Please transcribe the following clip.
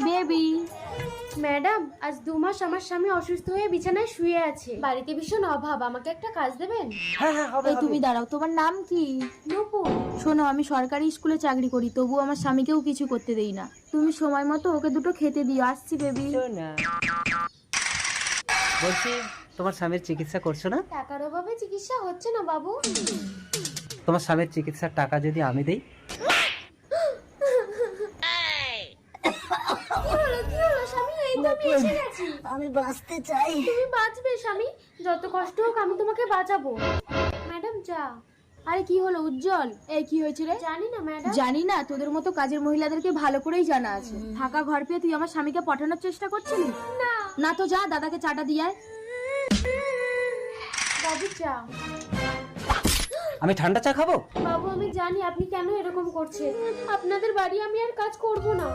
Baby. Madam, আজ 2 মাস আমার স্বামী অসুস্থ হয়ে বিছানায় শুয়ে আছে। বাড়িতে ভীষণ অভাব, আমাকে একটা কাজ দেবেন? হ্যাঁ হ্যাঁ হবে এই তুমি দাঁড়াও, তোমার নাম কি? নূপুর। শোনো, আমি সরকারি স্কুলে চাকরি করি, তবু আমার স্বামীকেও কিছু করতে দেই না। তুমি সময় মতো ওকে দুটো খেতে দিও। আসছি বেবি। না বলছি তোমার স্বামীর চিকিৎসা করছো না? টাকার অভাবে চিকিৎসা হচ্ছে না বাবু। তোমার স্বামীর চিকিৎসার টাকা যদি আমি দেই? কি হলো স্বামী? এই তো আমি এসে গেছি। আমি বাঁচতে চাই। তুমি বাঁচবে স্বামী, যত কষ্ট হোক আমি তোমাকে বাঁচাবো। ম্যাডাম চা। আরে কি হলো উজ্জ্বল? এই কি হয়েছে রে? জানি না ম্যাডাম। জানি না? তোদের মতো কাজের মহিলাদেরকে ভালো করেই জানা আছে। ফাঁকা ঘর পেয়ে তুই আমার স্বামীকে পটানোর চেষ্টা করছিলি? না না তো যা দাদাকে চাটা দিয়ে আয়। বাবু চা। আমি ঠান্ডা চা খাবো? বাবু আমি জানি আপনি কেন এরকম করছেন। আপনাদের বাড়ি আমি আর কাজ করব না।